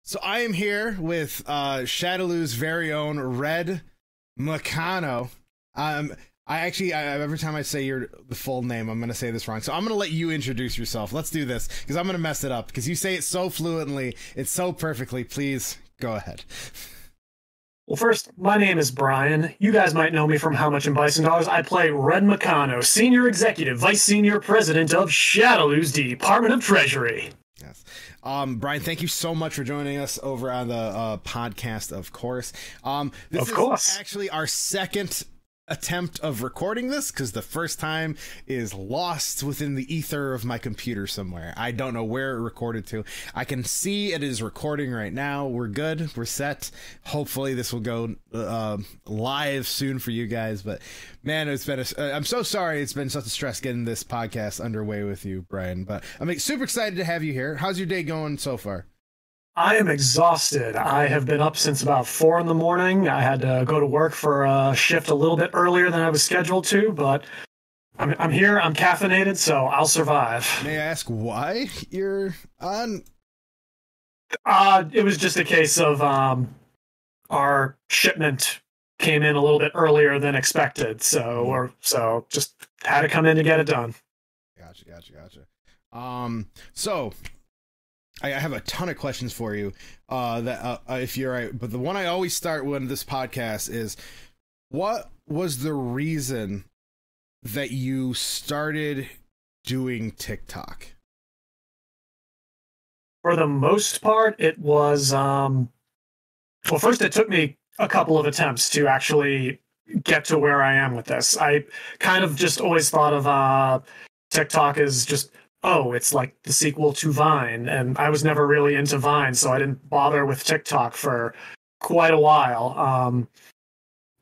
So I am here with Shadowloo's very own Red Meccano. Every time I say the full name, I'm going to say this wrong. So I'm going to let you introduce yourself. Let's do this, because I'm going to mess it up, because you say it so fluently, it's so perfectly. Please go ahead. Well, first, my name is Bryan. You guys might know me from How Much in Bison Dollars. I play Red Meccano, Senior Executive, Vice Senior President of Shadowloo's Department of Treasury. Yes. Bryan, thank you so much for joining us over on the podcast, of course. This is actually our second attempt of recording this, because the first time is lost within the ether of my computer somewhere. I don't know where it recorded to. I can see it is recording right now. We're good. We're set. Hopefully this will go live soon for you guys. But man, it's been I'm so sorry it's been such a stress getting this podcast underway with you, Bryan. But I'm super excited to have you here. How's your day going so far? I am exhausted. I have been up since about 4 in the morning. I had to go to work for a shift a little bit earlier than I was scheduled to, but I'm here. I'm caffeinated, so I'll survive. May I ask why you're on? It was just a case of our shipment came in a little bit earlier than expected, so just had to come in to get it done. Gotcha. So I have a ton of questions for you, if you're right. But the one I always start with this podcast is, what was the reason that you started doing TikTok? For the most part, it was, well, first it took me a couple of attempts to actually get to where I am with this. I kind of just always thought of TikTok as just, oh, it's like the sequel to Vine, and I was never really into Vine, so I didn't bother with TikTok for quite a while.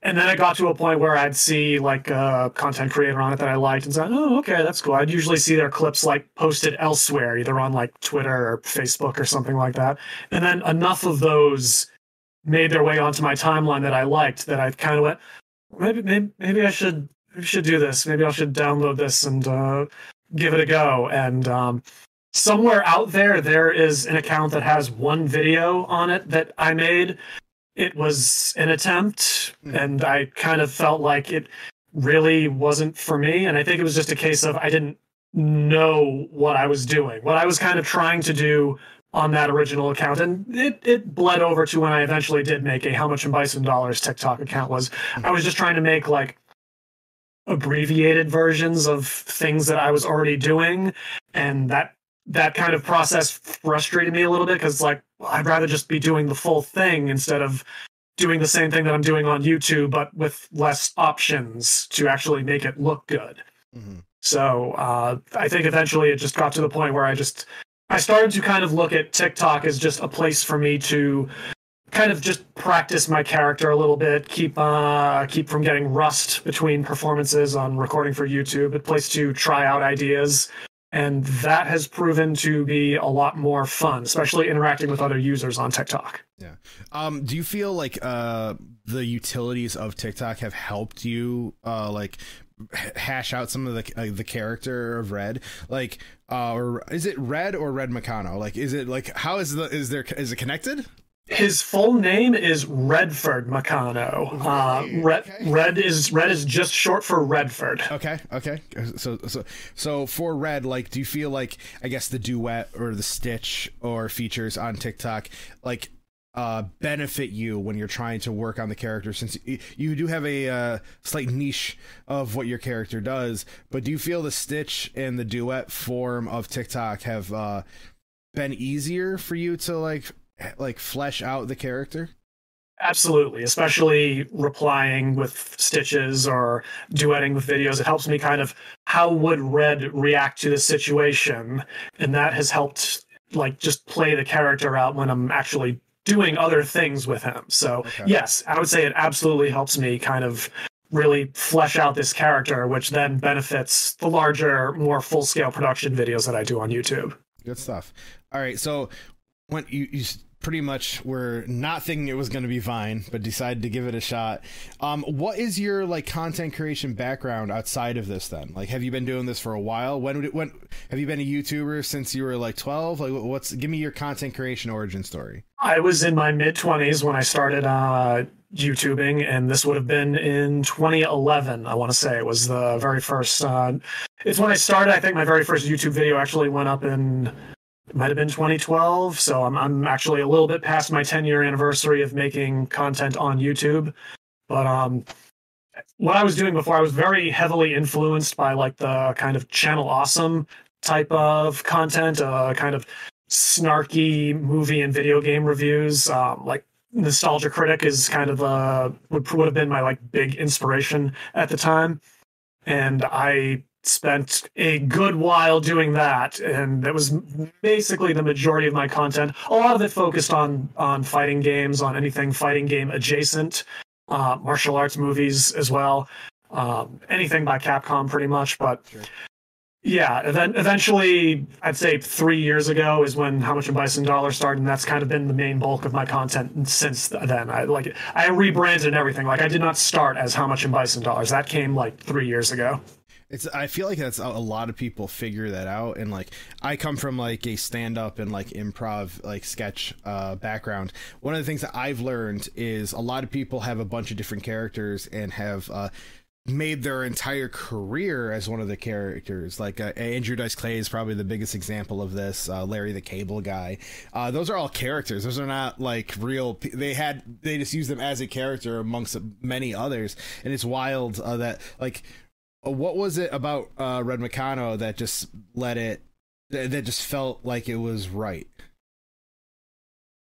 And then I got to a point where I'd see like a content creator on it that I liked and said, oh, okay, that's cool. I'd usually see their clips like posted elsewhere, either on like Twitter or Facebook or something like that. And then enough of those made their way onto my timeline that I liked, that I kind of went, maybe I should do this. Maybe I should download this and give it a go. And somewhere out there is an account that has one video on it that I made. It was an attempt, and I kind of felt like it really wasn't for me. And I think it was just a case of I didn't know what I was doing, what I was kind of trying to do on that original account. And it bled over to when I eventually did make a How Much in Bison Dollars TikTok account. I was just trying to make like abbreviated versions of things that I was already doing, and that kind of process frustrated me a little bit, because like, well, I'd rather just be doing the full thing instead of doing the same thing that I'm doing on YouTube, but with less options to actually make it look good. Mm-hmm. So I think eventually it just got to the point where I started to kind of look at TikTok as just a place for me to kind of just practice my character a little bit, keep from getting rust between performances on recording for YouTube, a place to try out ideas. And that has proven to be a lot more fun, especially interacting with other users on TikTok. Yeah. Do you feel like the utilities of TikTok have helped you hash out some of the character of Red? Like, or is it Red or Red Meccano? Like, is it like, how is it connected? His full name is Redford Meccano. Red is just short for Redford. Okay. So for Red, like, do you feel like, I guess, the duet or the stitch or features on TikTok like benefit you when you're trying to work on the character, since you do have a slight niche of what your character does? But do you feel the stitch and the duet form of TikTok have been easier for you to like flesh out the character? Absolutely, especially replying with stitches or duetting with videos. It helps me kind of, how would Red react to the situation? And that has helped like just play the character out when I'm actually doing other things with him. So okay. Yes, I would say it absolutely helps me kind of really flesh out this character, which then benefits the larger, more full-scale production videos that I do on YouTube. Good stuff. All right, so when you pretty much were not thinking it was going to be Vine, but decided to give it a shot. What is your like content creation background outside of this then? Like, have you been doing this for a while? When have you been a YouTuber since you were like 12? Like, give me your content creation origin story. I was in my mid-20s when I started YouTubing, and this would have been in 2011. I want to say it was the very first. It's when I started. I think my very first YouTube video actually went up in. It might have been 2012. So I'm actually a little bit past my 10-year anniversary of making content on YouTube. But what I was doing before, I was very heavily influenced by like the kind of Channel Awesome type of content, kind of snarky movie and video game reviews. Like Nostalgia Critic is kind of would have been my like big inspiration at the time, and I spent a good while doing that, and that was basically the majority of my content. A lot of it focused on fighting games, on anything fighting game adjacent, martial arts movies as well, anything by Capcom pretty much. But sure. Yeah, eventually, I'd say 3 years ago is when How Much in Bison Dollar started, and that's kind of been the main bulk of my content since then. I rebranded everything. Like, I did not start as How Much in Bison Dollars. That came like 3 years ago. I feel like that's a lot of people figure that out, and like I come from like a stand-up and like improv like sketch background. One of the things that I've learned is a lot of people have a bunch of different characters and have made their entire career as one of the characters. Like Andrew Dice Clay is probably the biggest example of this. Larry the Cable Guy. Those are all characters. Those are not like real. They just use them as a character amongst many others, and it's wild that like. What was it about Red Meccano that just that just felt like it was right?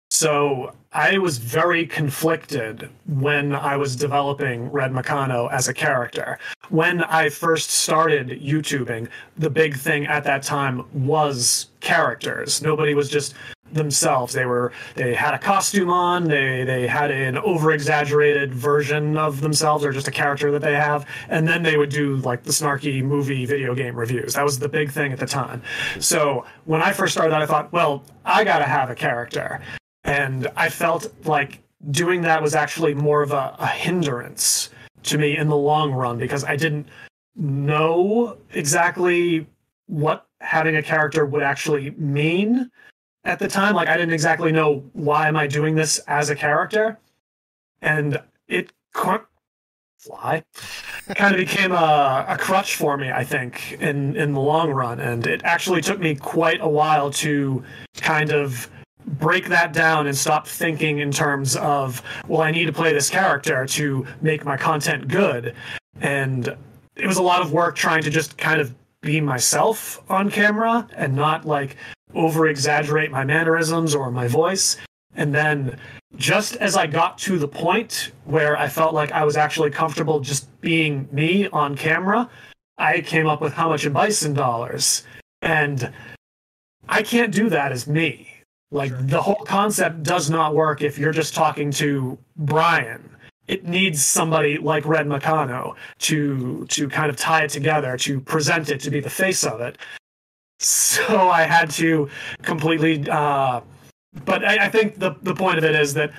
So I was very conflicted when I was developing Red Meccano as a character. When I first started YouTubing, the big thing at that time was characters. Nobody was just themselves. They had a costume on, they had an over-exaggerated version of themselves or just a character that they have, and then they would do like the snarky movie video game reviews. That was the big thing at the time. So when I first started that, I thought, well, I gotta have a character. And I felt like doing that was actually more of a hindrance to me in the long run, because I didn't know exactly what having a character would actually mean at the time. Like, I didn't exactly know, why am I doing this as a character? And it kind of became a crutch for me, I think, in the long run. And it actually took me quite a while to kind of break that down and stop thinking in terms of, well, I need to play this character to make my content good. And it was a lot of work trying to just kind of be myself on camera and not like over exaggerate my mannerisms or my voice. And then just as I got to the point where I felt like I was actually comfortable just being me on camera, I came up with How Much in Bison Dollars. And I can't do that as me. Like, sure. The whole concept does not work if you're just talking to Bryan. It needs somebody like Red Meccano to kind of tie it together, to present it, to be the face of it. So I had to completely... but I think the point of it is that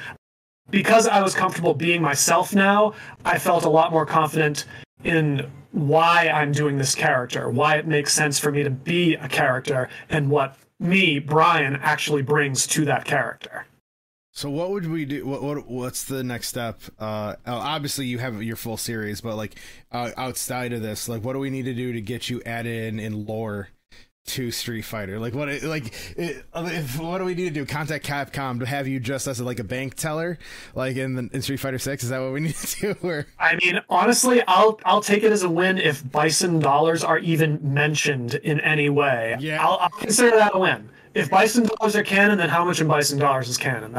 because I was comfortable being myself now, I felt a lot more confident in why I'm doing this character, why it makes sense for me to be a character, and what me, Bryan, actually brings to that character. So what would we do? What's the next step? Obviously you have your full series, but like outside of this, like what do we need to do to get you added in lore to Street Fighter? Like what do we need to do? Contact Capcom to have you just as like a bank teller, like in Street Fighter 6? Is that what we need to do? Or? I mean, honestly, I'll take it as a win if Bison Dollars are even mentioned in any way. Yeah, I'll consider that a win. If Bison Dollars are canon, then How Much in Bison Dollars is canon.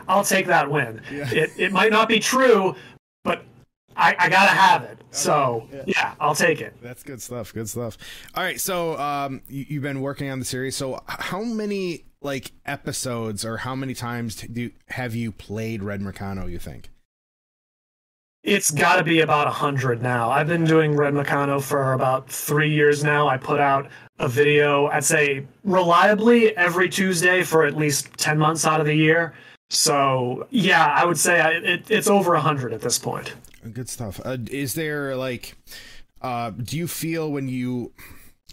I'll take that win. Yeah. It might not be true, but I gotta have it. So yeah, I'll take it. That's good stuff. Good stuff. All right, so you've been working on the series. So how many like episodes or how many times have you played Red Meccano, you think? It's got to be about 100 now. I've been doing Red Meccano for about 3 years now. I put out a video, I'd say reliably every Tuesday for at least 10 months out of the year. So yeah, I would say it's over 100 at this point. Good stuff. Is there like, do you feel when you,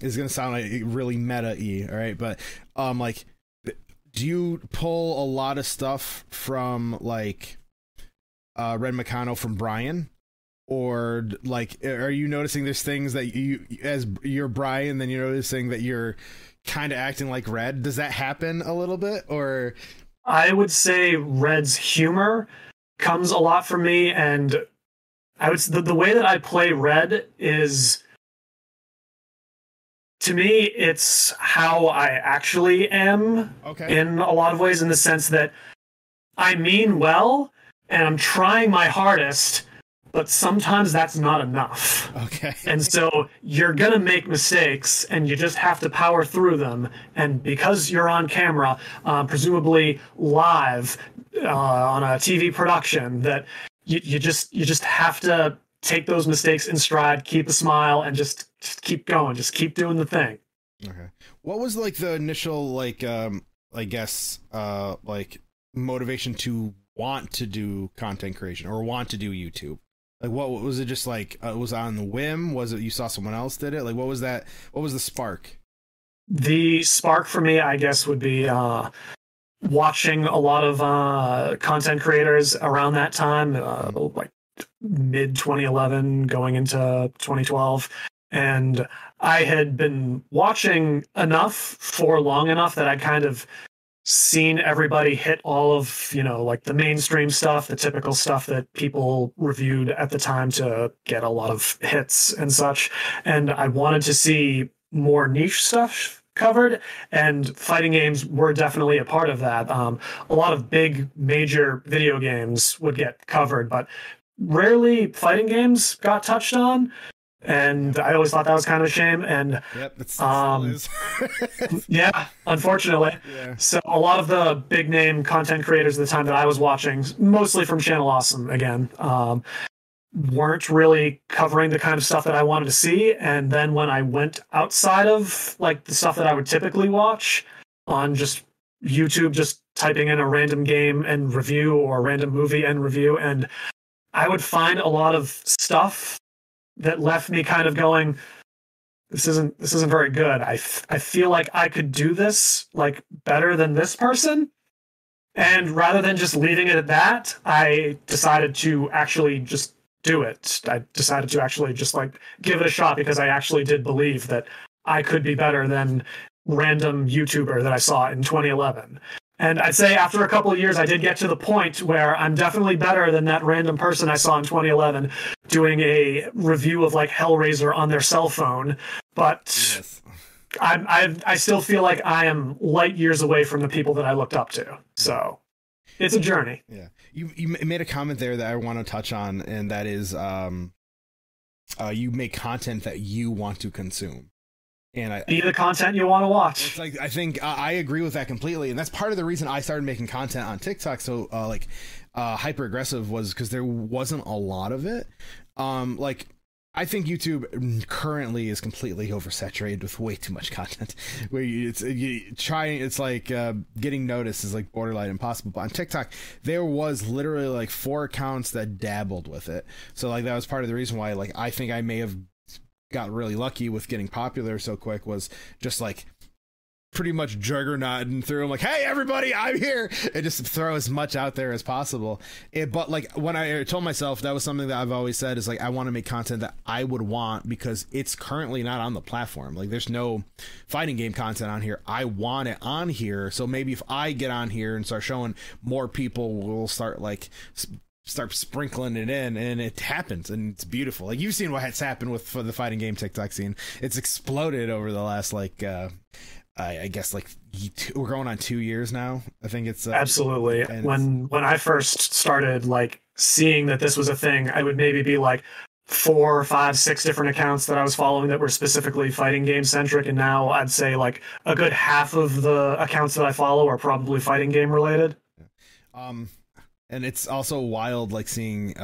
it's going to sound like really meta-y, all right? But like, do you pull a lot of stuff from like Red Meccano from Bryan? Or like, are you noticing there's things that you, as you're Bryan, then you're noticing that you're kind of acting like Red? Does that happen a little bit? Or I would say Red's humor comes a lot from me, and I would the way that I play Red is, to me, it's how I actually am. Okay. In a lot of ways, in the sense that I mean well and I'm trying my hardest, but sometimes that's not enough. Okay. And so you're going to make mistakes and you just have to power through them. And because you're on camera, presumably live on a TV production, that you just have to take those mistakes in stride, keep a smile, and just keep going. Just keep doing the thing. Okay. What was like the initial, like, I guess, like motivation to want to do content creation or want to do YouTube? Like, what was it? Just like, was it on the whim? Was it you saw someone else did it? Like, what was that? What was the spark? The spark for me, I guess, would be watching a lot of content creators around that time, like mid 2011 going into 2012. And I had been watching enough for long enough that I kind of seen everybody hit all of, you know, like the mainstream stuff, the typical stuff that people reviewed at the time to get a lot of hits and such. And I wanted to see more niche stuff covered, and fighting games were definitely a part of that. A lot of big major video games would get covered, but rarely fighting games got touched on. And I always thought that was kind of a shame. And yep, that's yeah, unfortunately. Yeah. So a lot of the big name content creators at the time that I was watching, mostly from Channel Awesome again, weren't really covering the kind of stuff that I wanted to see. And then when I went outside of like the stuff that I would typically watch on just YouTube, just typing in a random game and review or a random movie and review, and I would find a lot of stuff that left me kind of going, this isn't very good. I feel like I could do this like better than this person. And rather than just leaving it at that, I decided to actually just do it. I decided to actually just like give it a shot, because I actually did believe that I could be better than random YouTuber that I saw in 2011. And I'd say after a couple of years, I did get to the point where I'm definitely better than that random person I saw in 2011 doing a review of like Hellraiser on their cell phone. But yes. I still feel like I am light years away from the people that I looked up to. So it's a journey. Yeah. You made a comment there that I want to touch on, and that is you make content that you want to consume. And be the content you want to watch. It's like, I think I agree with that completely, and that's part of the reason I started making content on TikTok so hyper aggressive, was because there wasn't a lot of it. Like, I think YouTube currently is completely oversaturated with way too much content. Where it's like getting noticed is like borderline impossible. But on TikTok, there was literally like 4 accounts that dabbled with it. So like that was part of the reason why like I think I may have got really lucky with getting popular so quick, was just like pretty much juggernauting through. I'm like, hey everybody, I'm here, and just throw as much out there as possible. But like when I told myself, that was something that I've always said, is like I want to make content that I would want, because it's currently not on the platform. Like there's no fighting game content on here. I want it on here, so maybe if I get on here and start showing, more people will start sprinkling it in, and it happens, and it's beautiful. Like you've seen what's happened for the fighting game TikTok scene. It's exploded over the last like I guess like we're going on 2 years now. I think it's absolutely. When I first started like seeing that this was a thing, I would maybe be like 4, 5, 6 different accounts that I was following that were specifically fighting game centric, and now I'd say like a good half of the accounts that I follow are probably fighting game related. And it's also wild, like seeing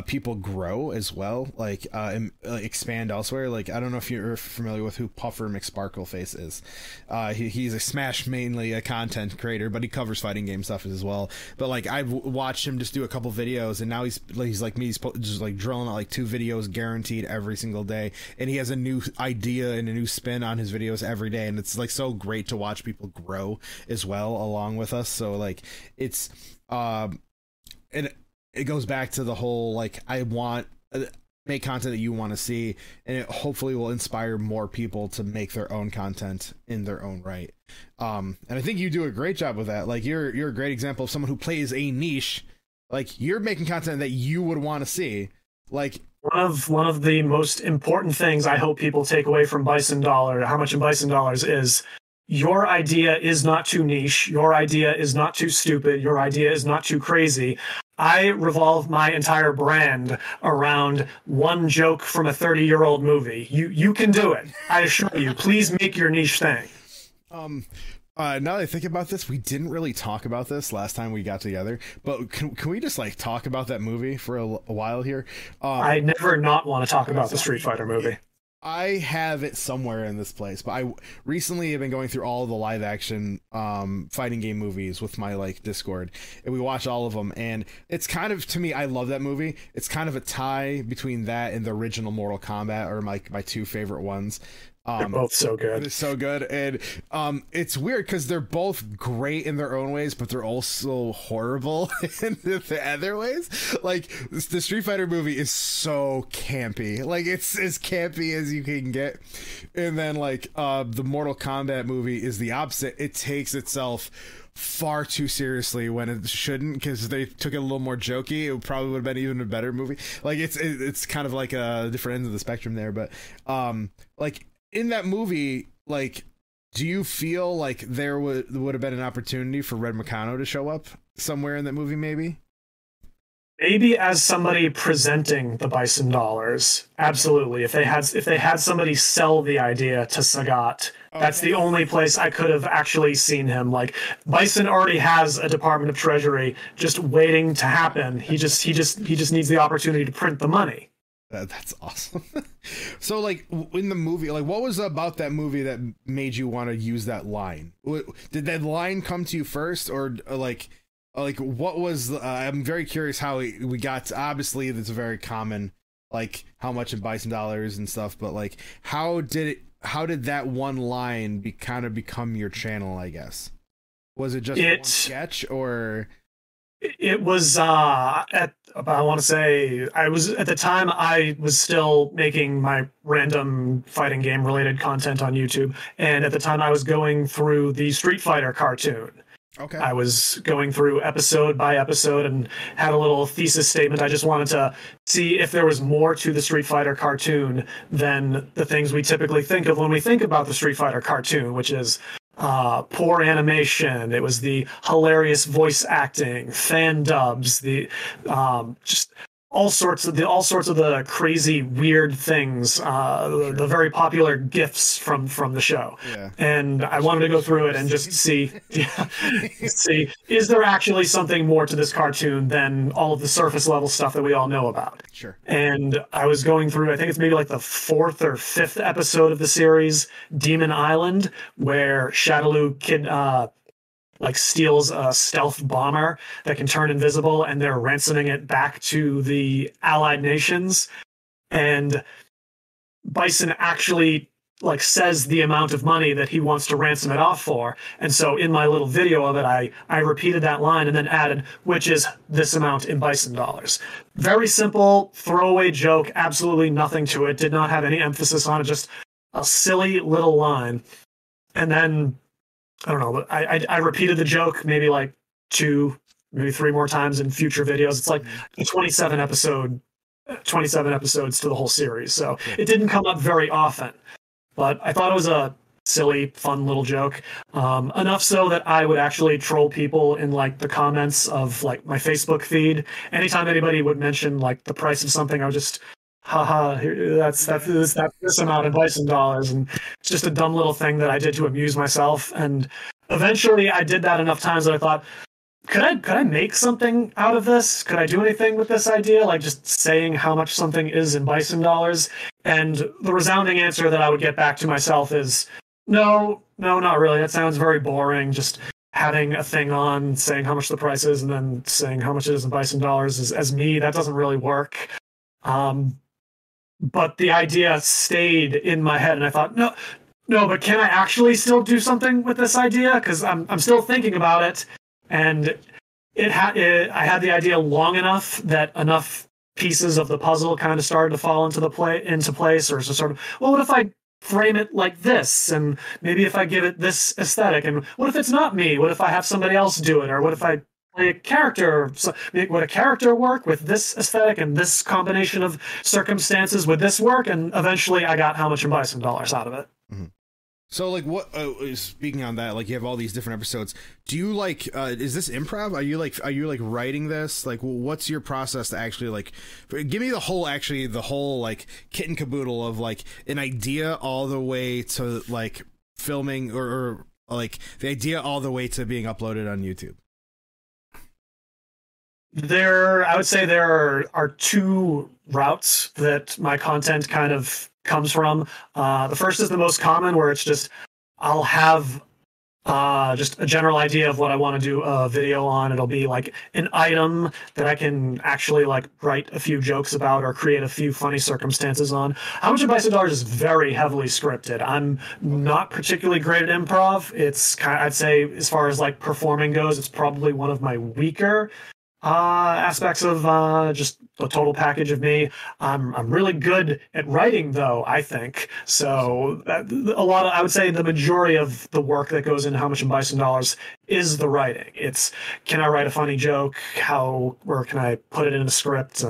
people grow as well, like and expand elsewhere. Like, I don't know if you're familiar with who Puffer McSparkleface is. He's a Smash mainly a content creator, but he covers fighting game stuff as well. But like, I've watched him just do a couple videos, and now he's like me. He's just like drilling out like 2 videos guaranteed every single day, and he has a new idea and a new spin on his videos every day, and it's like so great to watch people grow as well along with us. So like, it's and it goes back to the whole, like, I want make content that you want to see, and it hopefully will inspire more people to make their own content in their own right. And I think you do a great job with that. Like, you're a great example of someone who plays a niche. Like, you're making content that you would want to see. Like, one of the most important things I hope people take away from Bison Dollar, How Much in Bison Dollars, is your idea is not too niche. Your idea is not too stupid. Your idea is not too crazy. I revolve my entire brand around one joke from a 30-year-old movie. You can do it. I assure you. Please make your niche thing. Now that I think about this, we didn't really talk about this last time we got together, but can we just like talk about that movie for a while here? I never not want to talk about the Street Fighter movie. I have it somewhere in this place, but I recently have been going through all the live action fighting game movies with my like Discord, and we watch all of them, and it's kind of, to me, I love that movie. It's kind of a tie between that and the original Mortal Kombat, or my 2 favorite ones. They're both so good. It's so good, and it's weird because they're both great in their own ways, but they're also horrible in the other ways. Like, the Street Fighter movie is so campy, like it's as campy as you can get, and then like the Mortal Kombat movie is the opposite. It takes itself far too seriously when it shouldn't, because they took it a little more jokey. It probably would have been even a better movie. Like, it's kind of like a different ends of the spectrum there, but like, in that movie, like, do you feel like there would have been an opportunity for Red Meccano to show up somewhere in that movie, maybe? Maybe as somebody presenting the Bison Dollars, absolutely. If they had somebody sell the idea to Sagat, that's the only place I could have actually seen him. Like, Bison already has a Department of Treasury just waiting to happen. He just needs the opportunity to print the money. That's awesome. So, like, in the movie, like, what was about that movie that made you want to use that line? Did that line come to you first, or like what was? I'm very curious how we got to, obviously, that's a very common, like, How Much in Bison Dollars and stuff. But like, how did that one line become your channel? I guess, was it just one sketch, or? It was I want to say, at the time I was still making my random fighting game related content on YouTube, and at the time I was going through the Street Fighter cartoon. Okay. I was going through episode by episode and had a little thesis statement. I just wanted to see if there was more to the Street Fighter cartoon than the things we typically think of when we think about the Street Fighter cartoon, which is poor animation. It was the hilarious voice acting, fan dubs, the just all sorts of the crazy weird things, the very popular gifs from the show. Yeah. And I wanted to go through it and just see is there actually something more to this cartoon than all of the surface level stuff that we all know about. Sure. And I was going through, I think it's maybe like the 4th or 5th episode of the series, Demon Island, where Shadaloo Kid like steals a stealth bomber that can turn invisible, and they're ransoming it back to the Allied nations. And Bison actually like says the amount of money that he wants to ransom it off for. And so in my little video of it, I repeated that line and then added, which is this amount in Bison dollars. Very simple, throwaway joke, absolutely nothing to it, did not have any emphasis on it, just a silly little line. And then I don't know, I repeated the joke maybe like 2, maybe 3 more times in future videos. It's like 27 episodes to the whole series. So it didn't come up very often, but I thought it was a silly, fun little joke. Enough so that I would actually troll people in like the comments of like my Facebook feed. Anytime anybody would mention like the price of something, I would just, haha, that's this amount in Bison dollars. And it's just a dumb little thing that I did to amuse myself. And eventually I did that enough times that I thought, could I make something out of this? Could I do anything with this idea? Like just saying how much something is in Bison dollars? And the resounding answer that I would get back to myself is no, not really. That sounds very boring. Just having a thing on saying how much the price is and then saying how much it is in Bison dollars is, as me, that doesn't really work. But the idea stayed in my head and I thought, no, but can I actually still do something with this idea? Because I'm still thinking about it. And I had the idea long enough that enough pieces of the puzzle kind of started to fall into place, or so sort of, well, what if I frame it like this, and maybe if I give it this aesthetic, and what if it's not me? What if I have somebody else do it, or what if I play a character? Would a character work with this aesthetic and this combination of circumstances? Would this work? And eventually, I got How Much in Bison Dollars out of it. Mm-hmm. So, like, what? Speaking on that, like, you have all these different episodes. Do you like? Is this improv? Are you like writing this? Like, what's your process to actually like? Give me the whole like kit and caboodle of like an idea all the way to like filming, or like the idea all the way to being uploaded on YouTube. I would say there are two routes that my content kind of comes from. The first is the most common, where it's just I'll have just a general idea of what I want to do a video on. It'll be like an item that I can actually like write a few jokes about or create a few funny circumstances on. How Much in Bison Dollars is very heavily scripted. I'm not particularly great at improv. It's I'd say, as far as like performing goes, it's probably one of my weaker aspects of just the total package of me. I'm really good at writing, though, I think. So I would say the majority of the work that goes into How Much in Bison Dollars is the writing. It's, can I write a funny joke? Where can I put it in a script?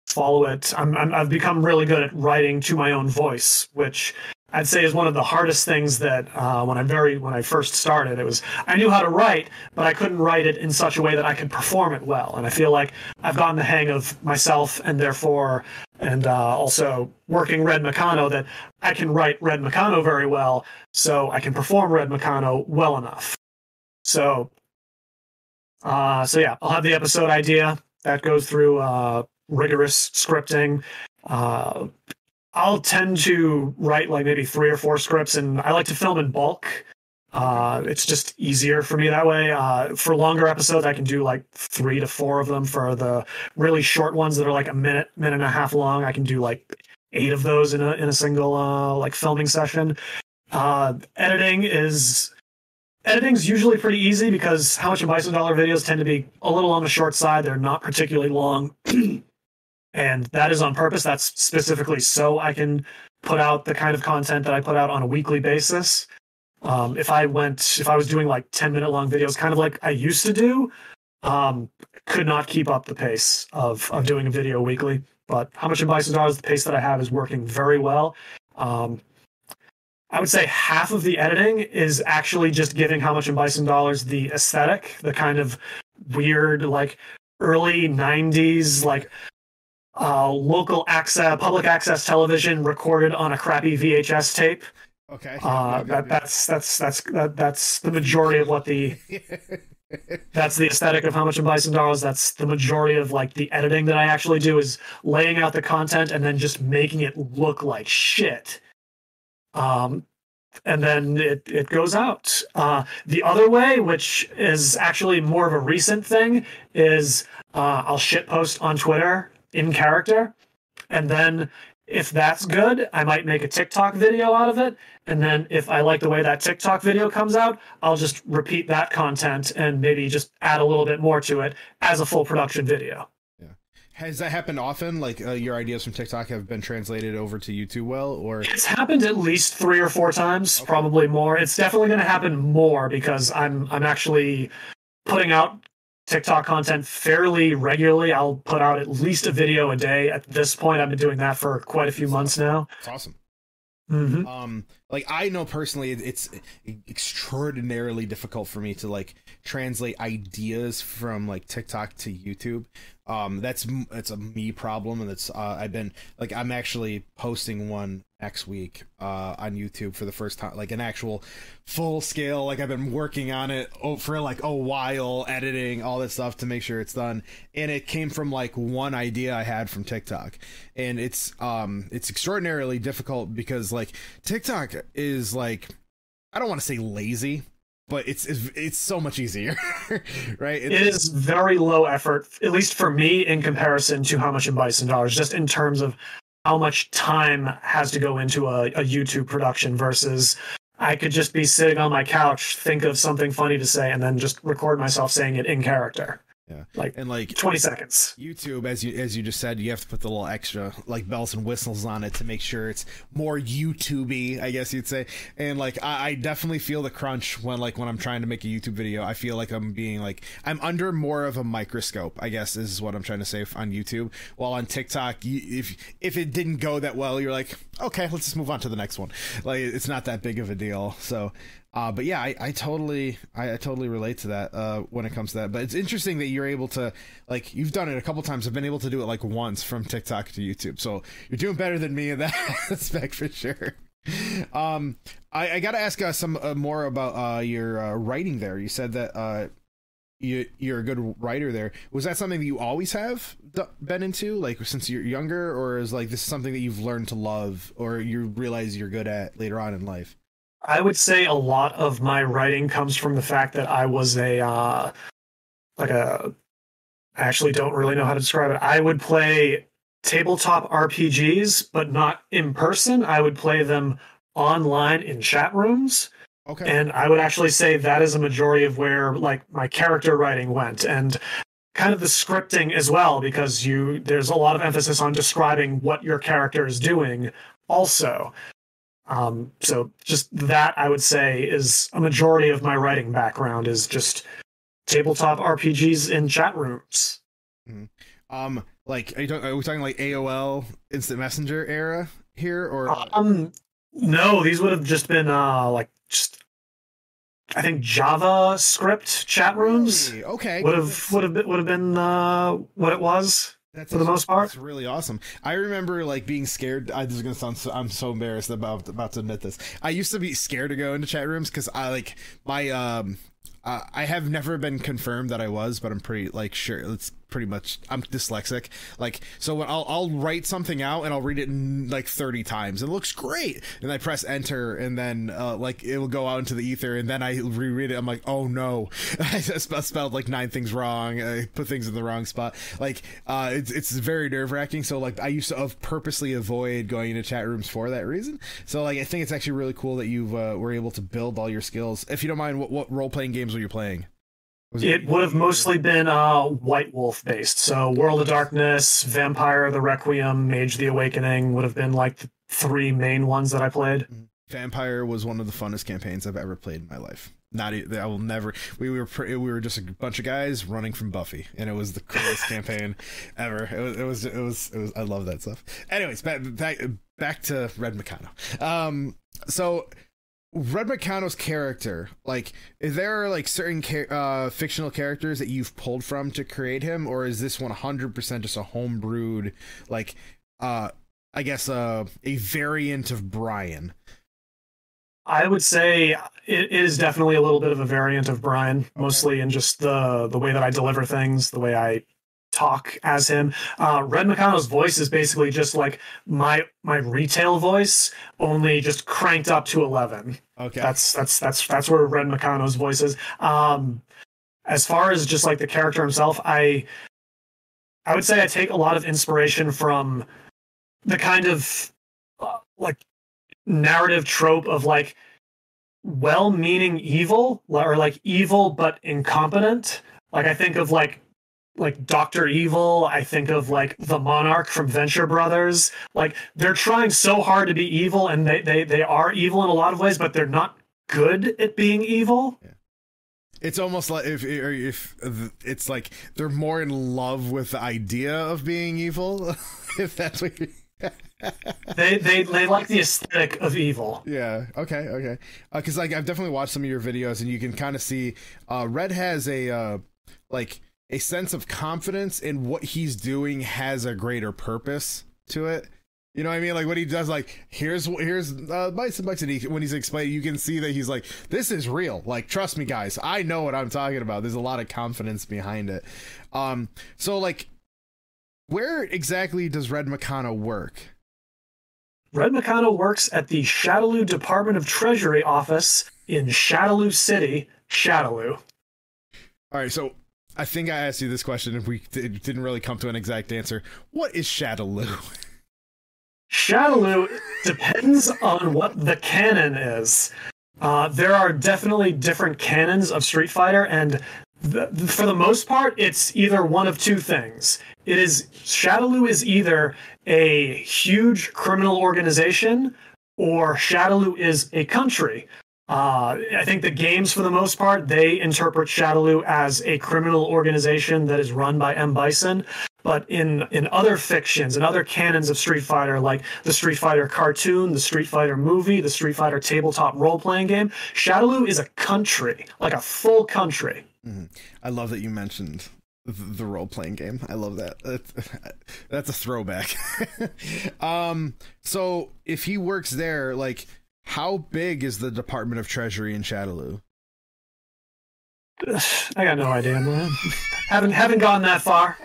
Follow it. I've become really good at writing to my own voice, which I'd say is one of the hardest things that when I first started, I knew how to write, but I couldn't write it in such a way that I could perform it well. And I feel like I've gotten the hang of myself, and therefore, and also working Red Meccano, that I can write Red Meccano very well, so I can perform Red Meccano well enough. So yeah, I'll have the episode idea that goes through rigorous scripting. I'll tend to write like maybe 3 or 4 scripts, and I like to film in bulk. It's just easier for me that way. For longer episodes, I can do like 3 to 4 of them. For the really short ones that are like a minute and a half long, I can do like 8 of those in a single like filming session. Editing's usually pretty easy, because How Much in Bison Dollar videos tend to be a little on the short side. They're not particularly long. And that is on purpose. That's specifically so I can put out the kind of content that I put out on a weekly basis. If I was doing like 10-minute long videos, kind of like I used to do, could not keep up the pace of doing a video weekly. But How Much in Bison Dollars, the pace that I have, is working very well. I would say half of the editing is actually just giving How Much in Bison Dollars the aesthetic, the kind of weird, like early 90s, like local access, public access television recorded on a crappy VHS tape. Okay. That's the majority of what that's the aesthetic of How Much in Bison Dollars. That's the majority of like the editing that I actually do, is laying out the content and then just making it look like shit. And then it goes out. The other way, which is actually more of a recent thing, is I'll shitpost on Twitter in character, and then if that's good, I might make a TikTok video out of it, and then if I like the way that TikTok video comes out, I'll just repeat that content and maybe just add a little bit more to it as a full production video. Yeah. Has that happened often? Like your ideas from TikTok have been translated over to YouTube well, or? It's happened at least 3 or 4 times, okay. Probably more. It's definitely going to happen more, because I'm actually putting out TikTok content fairly regularly. I'll put out at least a video a day at this point. I've been doing that for quite a few months now. It's awesome. Mm-hmm. like I know personally it's extraordinarily difficult for me to like translate ideas from like TikTok to YouTube. That's a me problem, and it's I've been like I'm actually posting one next week on YouTube for the first time, like an actual full scale. Like I've been working on it for like a while, editing all this stuff to make sure it's done, and it came from like one idea I had from TikTok, and it's extraordinarily difficult because like TikTok is like, I don't want to say lazy, but it's so much easier. Right? It is very low effort, at least for me, in comparison to how much in Bison Dollars, just in terms of how much time has to go into a YouTube production versus I could just be sitting on my couch, think of something funny to say, and then just record myself saying it in character. Yeah, like 20 seconds. YouTube, as you just said, you have to put the little extra like bells and whistles on it to make sure it's more YouTubey, I guess you'd say. And like I definitely feel the crunch when I'm trying to make a YouTube video. I feel like I'm under more of a microscope, I guess is what I'm trying to say on YouTube. While on TikTok, if it didn't go that well, you're like, okay, let's just move on to the next one. Like it's not that big of a deal. So. But yeah, I totally relate to that when it comes to that. But it's interesting that you're able to, like, you've done it a couple times. I've been able to do it like once from TikTok to YouTube. So you're doing better than me in that aspect for sure. I got to ask some more about your writing there. You said that you're a good writer there. Was that something that you always have been into, like since you're younger, or is like this something that you've learned to love or you realize you're good at later on in life? I would say a lot of my writing comes from the fact that I was I actually don't really know how to describe it. I would play tabletop RPGs, but not in person. I would play them online in chat rooms. Okay. And I would actually say that is a majority of where like my character writing went, and kind of the scripting as well, because there's a lot of emphasis on describing what your character is doing also. So just that, I would say, is a majority of my writing background is just tabletop RPGs in chat rooms. Mm-hmm. Like, are we talking like AOL Instant Messenger era here, or? No, these would have just been I think JavaScript chat rooms. Really? Okay. Would have been what it was. For the most part, that's really awesome. I remember like being scared. This is gonna sound. I'm so embarrassed about to admit this. I used to be scared to go into chat rooms because I like my I have never been confirmed that I was, but I'm pretty like sure it's pretty much I'm dyslexic. Like so when I'll write something out and I'll read it like 30 times. It looks great, and I press enter, and then like it will go out into the ether, and then I reread it. I'm like, oh no, I spelled like 9 things wrong. I put things in the wrong spot. Like it's very nerve wracking. So like I used to purposely avoid going into chat rooms for that reason. So like I think it's actually really cool that you were able to build all your skills. If you don't mind, what role playing games were you playing? It would have mostly been White Wolf based. So World of Darkness, Vampire the Requiem, Mage the Awakening would have been like the 3 main ones that I played. Vampire was one of the funnest campaigns I've ever played in my life. I will never. We were just a bunch of guys running from Buffy, and it was the coolest campaign ever. It was. I love that stuff. Anyways, back to Red Meccano. So Red Meccano's character, like, is there like certain fictional characters that you've pulled from to create him, or is this 100% just a homebrewed, like, I guess a variant of Bryan? I would say it is definitely a little bit of a variant of Bryan, mostly in just the way that I deliver things, the way I talk as him. Red Meccano's voice is basically just like my retail voice, only just cranked up to 11. Okay, that's where Red Meccano's voice is. As far as just like the character himself, I would say I take a lot of inspiration from the kind of like narrative trope of like well-meaning evil, or like evil but incompetent. Like I think of like Dr. Evil, I think of like the Monarch from Venture Brothers. Like they're trying so hard to be evil, and they are evil in a lot of ways, but they're not good at being evil. Yeah. It's almost like if it's like they're more in love with the idea of being evil, if that's what They like the aesthetic of evil. Yeah. Okay. Because like I've definitely watched some of your videos, and you can kind of see Red has a like a sense of confidence in what he's doing has a greater purpose to it. You know what I mean? Like what he does, like here's Bison. When he's explaining, you can see that he's like, this is real. Like, trust me, guys, I know what I'm talking about. There's a lot of confidence behind it. So like, where exactly does Red Meccano work? Red Meccano works at the Shadaloo Department of Treasury office in Shadaloo City, Shadaloo. All right, so I think I asked you this question if we didn't really come to an exact answer. What is Shadaloo? Shadaloo depends on what the canon is. There are definitely different canons of Street Fighter, and for the most part, it's either one of two things. Shadaloo is either a huge criminal organization, or Shadaloo is a country. I think the games, for the most part, they interpret Shadaloo as a criminal organization that is run by M. Bison. But in other fictions and other canons of Street Fighter, like the Street Fighter cartoon, the Street Fighter movie, the Street Fighter tabletop role-playing game, Shadaloo is a country, like a full country. Mm-hmm. I love that you mentioned the role-playing game. I love that. That's a throwback. So if he works there, like, how big is the Department of Treasury in Shadaloo? I got no idea, man. haven't gone that far.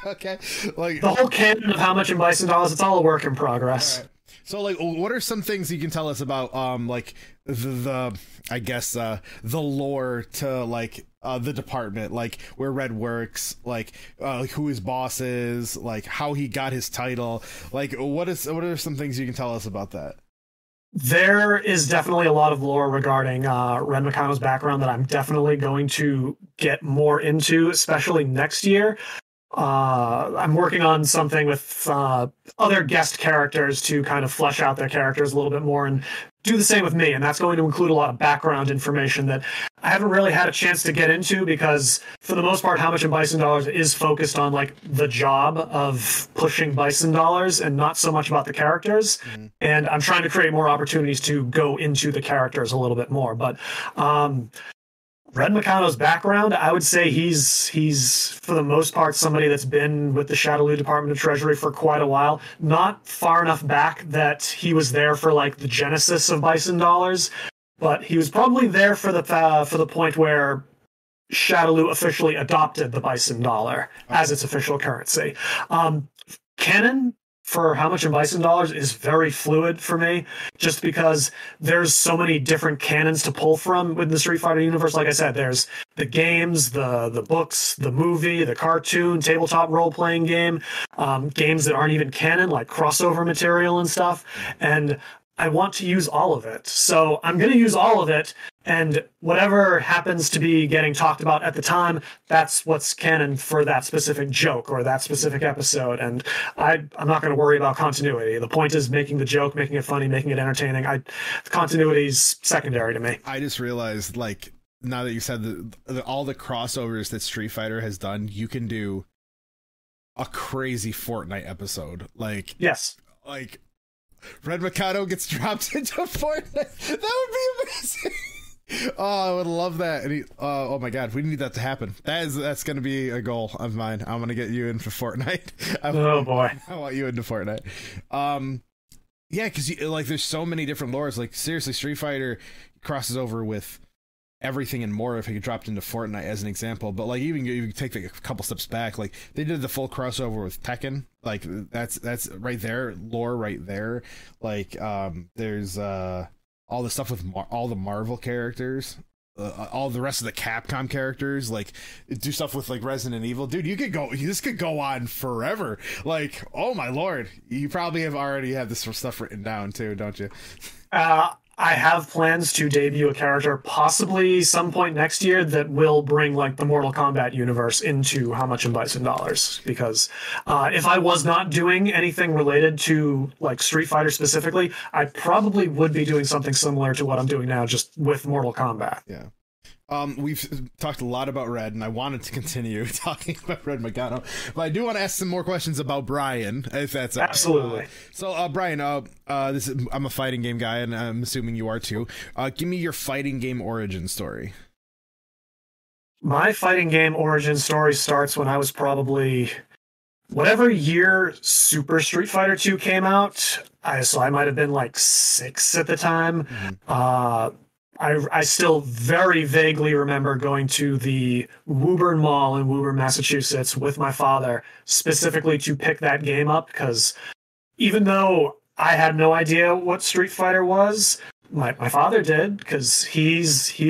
Okay, like the whole canon of how much in Bison Dollars, it's all a work in progress. Right. So, like, what are some things you can tell us about, like the I guess the lore to like the department, like where Red works, like who his boss is, like how he got his title, like what are some things you can tell us about that? There is definitely a lot of lore regarding Red Meccano's background that I'm definitely going to get more into, especially next year. I'm working on something with other guest characters to kind of flesh out their characters a little bit more and do the same with me. And that's going to include a lot of background information that I haven't really had a chance to get into because, for the most part, How Much in Bison Dollars is focused on like the job of pushing Bison Dollars and not so much about the characters. Mm-hmm. And I'm trying to create more opportunities to go into the characters a little bit more. But Red Meccano's background, I would say he's for the most part somebody that's been with the Shadaloo Department of Treasury for quite a while. Not far enough back that he was there for like the genesis of Bison Dollars, but he was probably there for the point where Shadaloo officially adopted the Bison Dollar as its official currency. Canon for How Much in Bison Dollars is very fluid for me, just because there's so many different canons to pull from within the Street Fighter universe. Like I said, there's the games, the books, the movie, the cartoon, tabletop role-playing game, games that aren't even canon, like crossover material and stuff. And I want to use all of it. So I'm going to use all of it, and whatever happens to be getting talked about at the time, that's what's canon for that specific joke or that specific episode. And I'm not going to worry about continuity. The point is making the joke, making it funny, making it entertaining. The continuity's secondary to me. I just realized, like, now that you said all the crossovers that Street Fighter has done, you can do a crazy Fortnite episode. Like, yes. Like, Red Meccano gets dropped into Fortnite. That would be amazing. Oh, I would love that. And oh my god, we need that to happen. That's going to be a goal of mine. I'm going to get you in for Fortnite. Oh boy, I want you into Fortnite. Yeah, because like there's so many different lores. Like seriously, Street Fighter crosses over with everything and more if it dropped into Fortnite as an example. But like even you take like a couple steps back, like they did the full crossover with Tekken. Like that's right there, lore right there. Like there's all the stuff with all the Marvel characters, all the rest of the Capcom characters. Like do stuff with like Resident Evil, dude. This could go on forever. Like, oh my lord, you probably already have this stuff written down too, don't you? I have plans to debut a character possibly some point next year that will bring like the Mortal Kombat universe into How Much in Bison Dollars, because if I was not doing anything related to like Street Fighter specifically, I probably would be doing something similar to what I'm doing now, just with Mortal Kombat. Yeah. We've talked a lot about Red, and I wanted to continue talking about Red Megano, but I do want to ask some more questions about Bryan, if that's absolutely. So, Bryan, I'm a fighting game guy, and I'm assuming you are too. Give me your fighting game origin story. My fighting game origin story starts when I was probably whatever year Super Street Fighter 2 came out. So I might have been like 6 at the time. I still very vaguely remember going to the Woburn Mall in Woburn, Massachusetts with my father specifically to pick that game up, because even though I had no idea what Street Fighter was, my father did, because he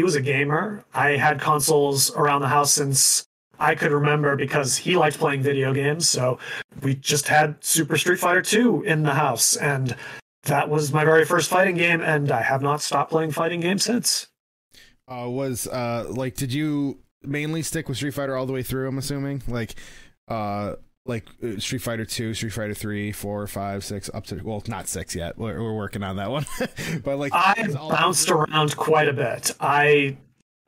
was a gamer. I had consoles around the house since I could remember because he liked playing video games. So we just had Super Street Fighter 2 in the house, and that was my very first fighting game, and I have not stopped playing fighting games since. Did you mainly stick with Street Fighter all the way through, I'm assuming? Like Street Fighter 2, Street Fighter 3, 4, 5, 6, up to, well, not 6 yet. We're working on that one. But like, I bounced around quite a bit. I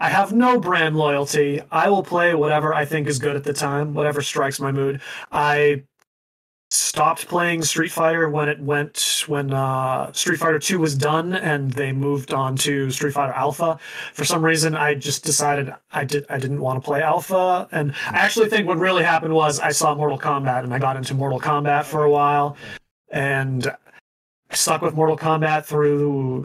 have no brand loyalty. I will play whatever I think is good at the time, whatever strikes my mood. I stopped playing Street Fighter when Street Fighter 2 was done and they moved on to Street Fighter Alpha. For some reason, I just decided I didn't want to play Alpha. And I actually think what really happened was I saw Mortal Kombat and I got into Mortal Kombat for a while, and I stuck with Mortal Kombat through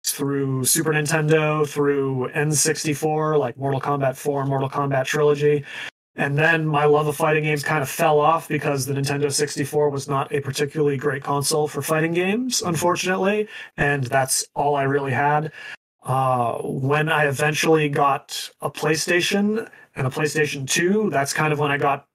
Super Nintendo, through N64, like Mortal Kombat 4 and Mortal Kombat Trilogy. And then my love of fighting games kind of fell off because the Nintendo 64 was not a particularly great console for fighting games, unfortunately. And that's all I really had. When I eventually got a PlayStation and a PlayStation 2, that's kind of when I got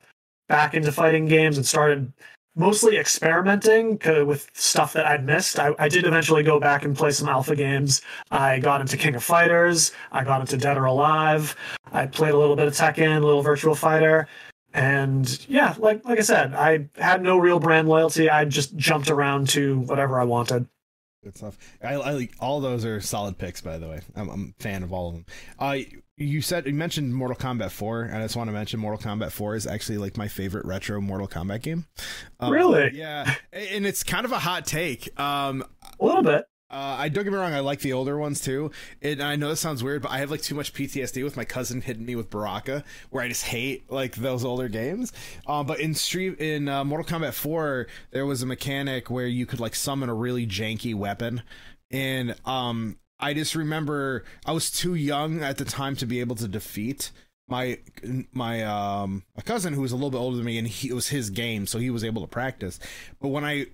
back into fighting games and started mostly experimenting with stuff that I'd missed. I did eventually go back and play some alpha games. I got into King of Fighters. I got into Dead or Alive. I played a little bit of Tekken, a little Virtua Fighter. And yeah, like I said, I had no real brand loyalty. I just jumped around to whatever I wanted. Good stuff. I all those are solid picks, by the way. I'm a fan of all of them. You mentioned Mortal Kombat 4, and I just want to mention Mortal Kombat 4 is actually like my favorite retro Mortal Kombat game. Really? Yeah, and it's kind of a hot take. A little bit. I don't get me wrong, I like the older ones too. And I know this sounds weird, but I have like too much PTSD with my cousin hitting me with Baraka, where I just hate like those older games. But in Mortal Kombat 4, there was a mechanic where you could like summon a really janky weapon, and I just remember I was too young at the time to be able to defeat my cousin, who was a little bit older than me, and it was his game, so he was able to practice. But when I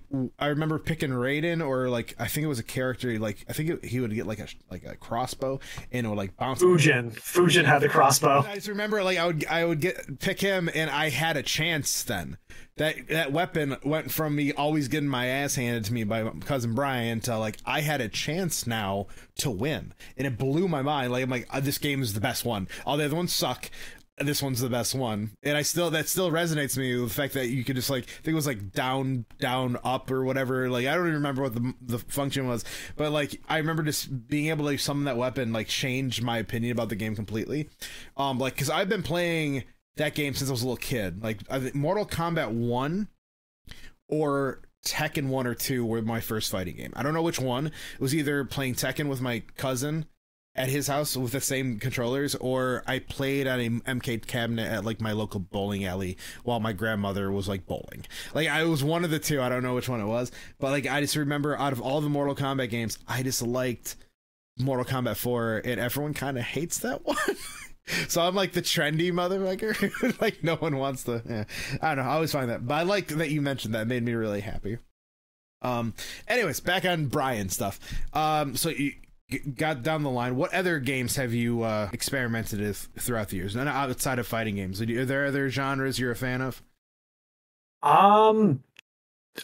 remember picking Raiden, or like I think it was a character, like I think he would get like a crossbow, and it would like bounce. Fujin had the crossbow. I just remember like I would pick him, and I had a chance then. That weapon went from me always getting my ass handed to me by my cousin Bryan to like I had a chance now to win, and it blew my mind. Like I'm like, this game is the best one. All the other ones suck. This one's the best one, and that still resonates to me with the fact that you could just like, I think it was like down, up or whatever. Like I don't even remember what the function was, but like I remember just being able to summon that weapon like changed my opinion about the game completely. Like because I've been playing that game since I was a little kid. Like Mortal Kombat 1 or Tekken 1 or 2 were my first fighting game. I don't know which one. It was either playing Tekken with my cousin at his house with the same controllers, or I played at a MK cabinet at like my local bowling alley while my grandmother was like bowling. Like I was one of the two. I don't know which one it was, but like I just remember out of all the Mortal Kombat games, I just liked Mortal Kombat 4, and everyone kind of hates that one. So I'm like the trendy motherfucker. Like no one wants to. Yeah, I don't know. I always find that, but I like that you mentioned that. It made me really happy. Anyways, back on Bryan stuff. So you got down the line. What other games have you experimented with throughout the years? None outside of fighting games. Are there other genres you're a fan of?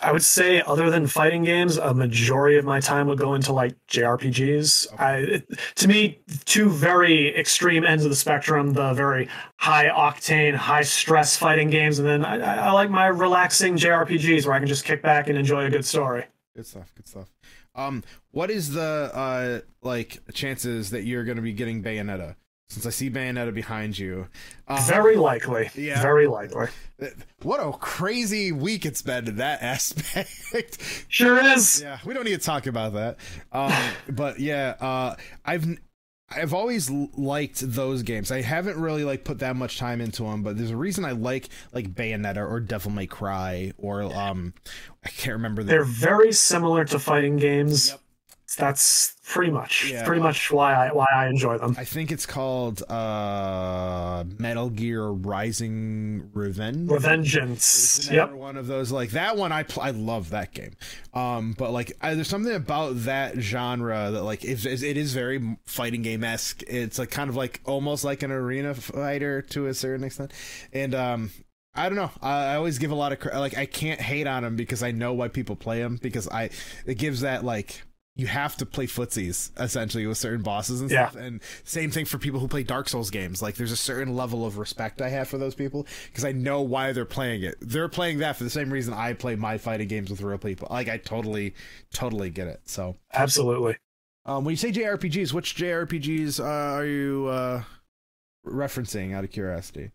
I would say, other than fighting games, a majority of my time would go into like JRPGs. Okay. To me, two very extreme ends of the spectrum: the very high octane, high stress fighting games, and then I like my relaxing JRPGs where I can just kick back and enjoy a good story. Good stuff. Good stuff. What is the like chances that you're going to be getting Bayonetta? since I see Bayonetta behind you. Very likely. Yeah. Very likely. What a crazy week it's been in that aspect. Sure is. Yeah, we don't need to talk about that. But yeah, I've always liked those games. I haven't really like put that much time into them, but there's a reason I like Bayonetta or Devil May Cry or I can't remember. They're very similar to fighting games. Yep. That's pretty much why I enjoy them. I think it's called Metal Gear Rising Revenge. Revengeance. Yep. One of those, like that one. I love that game. But like there's something about that genre that like it is very fighting game-esque. It's like kind of like almost like an arena fighter to a certain extent. And I don't know. I always give a lot of like I can't hate on them because I know why people play them, because it gives that like. You have to play footsies essentially with certain bosses and stuff. And same thing for people who play Dark Souls games. Like there's a certain level of respect I have for those people because I know why they're playing it. They're playing that for the same reason I play my fighting games with real people. Like I totally get it. So absolutely. When you say JRPGs, which JRPGs are you referencing out of curiosity?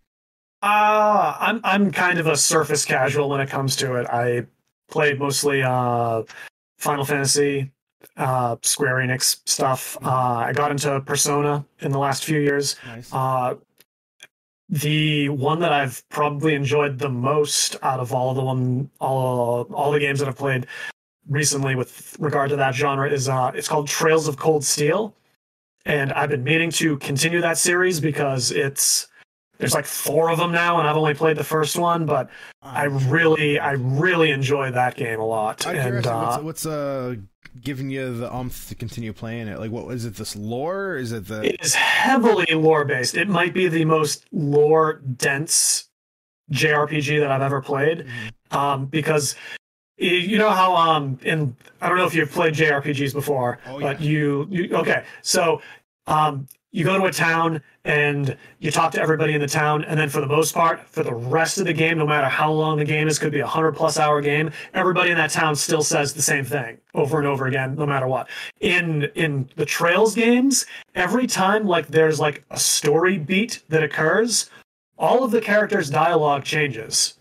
I'm kind of a surface casual when it comes to it. I play mostly Final Fantasy, Square Enix stuff. I got into Persona in the last few years. Nice. The one that I've probably enjoyed the most out of all the games that I've played recently with regard to that genre is it's called Trails of Cold Steel, and I've been meaning to continue that series because there's like 4 of them now, and I've only played the first one, but I really enjoy that game a lot. And what's giving you the to continue playing it? Like, what is it? This lore? Is it the? It is heavily lore based. It might be the most lore dense JRPG that I've ever played, because you know how I don't know if you've played JRPGs before, but you okay, so you go to a town and you talk to everybody in the town, and then for the most part, for the rest of the game, no matter how long the game is, could be 100+ hour game, everybody in that town still says the same thing over and over again, no matter what. In the Trails games, every time like there's like a story beat that occurs, all of the characters' dialogue changes.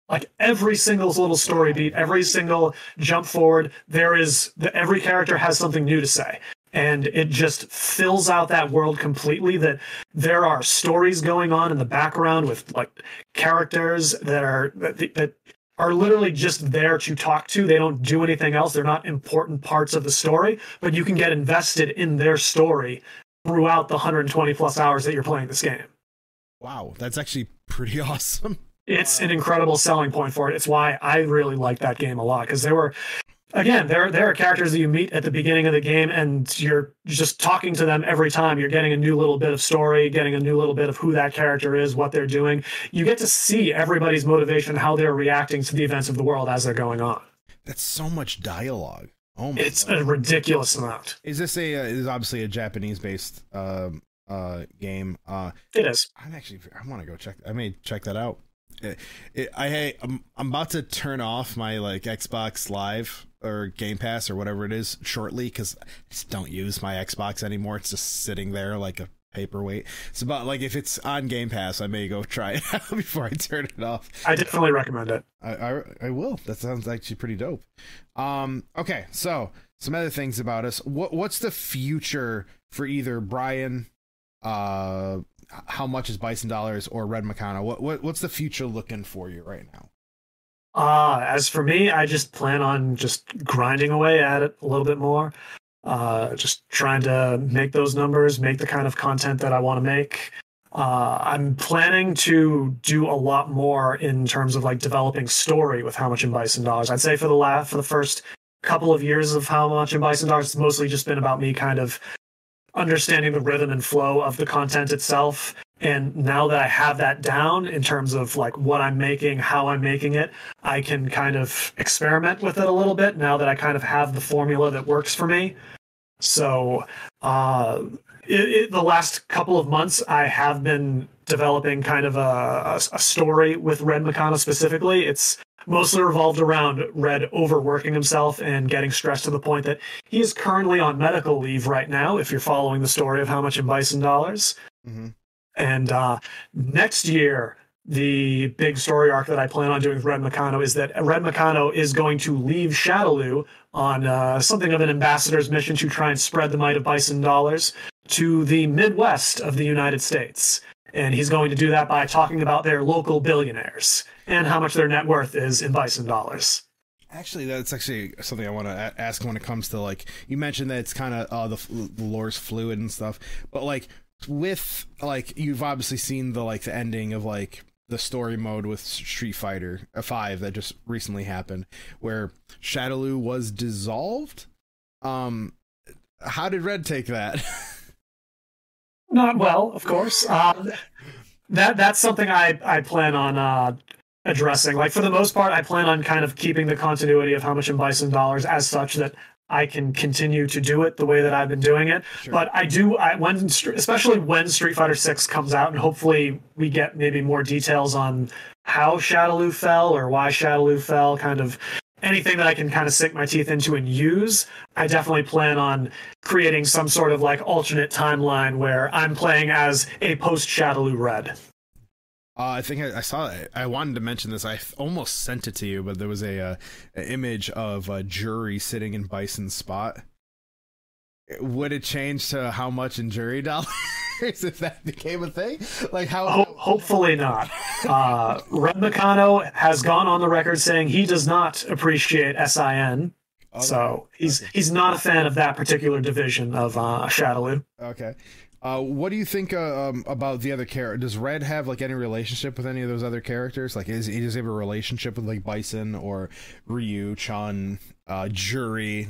Like every single little story beat, every single jump forward, every character has something new to say. And it just fills out that world completely, that there are stories going on in the background with like characters that are literally just there to talk to. They don't do anything else. They're not important parts of the story, but you can get invested in their story throughout the 120+ hours that you're playing this game. Wow, that's actually pretty awesome. It's an incredible selling point for it. It's why I really like that game a lot, because there are characters that you meet at the beginning of the game, and you're just talking to them every time. You're getting a new little bit of story, getting a new little bit of who that character is, what they're doing. You get to see everybody's motivation, how they're reacting to the events of the world as they're going on. That's so much dialogue. Oh my It's God. a ridiculous amount. Is this is obviously a Japanese-based game? It is. I want to go check. I may check that out. I'm about to turn off my like Xbox Live or Game Pass or whatever it is shortly, because I just don't use my Xbox anymore. It's just sitting there like a paperweight. It's about like if it's on Game Pass, I may go try it out before I turn it off. I definitely recommend it. I will. That sounds actually pretty dope. Okay, so some other things about us. What's the future for either Bryan, How Much is Bison Dollars, or Red McConnell? What's the future looking for you right now? As for me, I just plan on just grinding away at it a little bit more. Just trying to make those numbers, make the kind of content that I want to make. I'm planning to do a lot more in terms of like developing story with How Much in Bison Dollars. I'd say for the first couple of years of How Much in Bison Dollars, it's mostly just been about me kind of understanding the rhythm and flow of the content itself. And now that I have that down in terms of like what I'm making, how I'm making it, I can kind of experiment with it a little bit now that I kind of have the formula that works for me. So the last couple of months, I have been developing kind of a story with Red McConnell specifically. mostly revolved around Red overworking himself and getting stressed to the point that he is currently on medical leave right now, if you're following the story of How Much in Bison Dollars. Mm-hmm. And next year, the big story arc that I plan on doing with Red Meccano is that Red Meccano is going to leave Shadaloo on something of an ambassador's mission to try and spread the might of Bison Dollars to the Midwest of the United States. And he's going to do that by talking about their local billionaires and how much their net worth is in Bison Dollars. Actually, that's actually something I want to ask when it comes to, like, you mentioned that it's kind of the lore's fluid and stuff, but like with, like, you've obviously seen the, like, the ending of, like, the story mode with Street Fighter 5 that just recently happened, where Shadaloo was dissolved. How did Red take that? Not well, of course. That's something I plan on addressing. Like, for the most part, I plan on kind of keeping the continuity of How Much in Bison Dollars as such that I can continue to do it the way that I've been doing it. Sure. But especially when Street Fighter 6 comes out, and hopefully we get maybe more details on how Shadaloo fell or why Shadaloo fell, kind of anything that I can kind of sink my teeth into and use, I definitely plan on creating some sort of, like, alternate timeline where I'm playing as a post-Shadaloo Red. I think I saw it. I wanted to mention this. I almost sent it to you, but there was an image of a jury sitting in Bison's spot. Would it change to How Much in Jury Dollars if that became a thing? Like, how? Hopefully not. Red Meccano has gone on the record saying he does not appreciate SIN. Okay. So he's not a fan of that particular division of Shadaloo. Okay. What do you think about the other character? Does Red have, like, any relationship with any of those other characters? Like, does he have a relationship with, like, Bison or Ryu, Chun, Jury?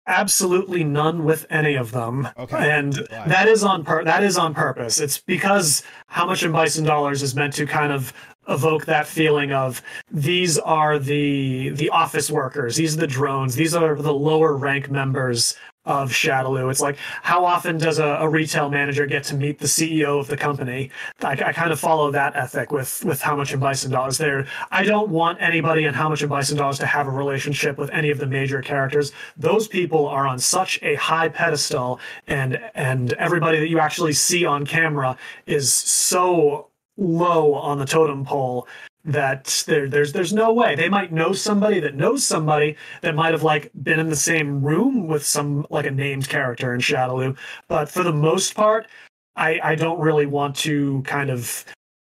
Absolutely none with any of them. Okay. And that is on purpose. It's because How Much in Bison Dollars is meant to kind of evoke that feeling of these are the office workers, these are the drones, these are the lower rank members of Shadaloo. It's like, how often does a retail manager get to meet the CEO of the company? I kind of follow that ethic with How Much in Bison Dollars there. I don't want anybody in How Much in Bison Dollars to have a relationship with any of the major characters. Those people are on such a high pedestal, and everybody that you actually see on camera is so low on the totem pole that there's no way. They might know somebody that knows somebody that might have, like, been in the same room with some, like, a named character in Shadaloo. But for the most part, I don't really want to kind of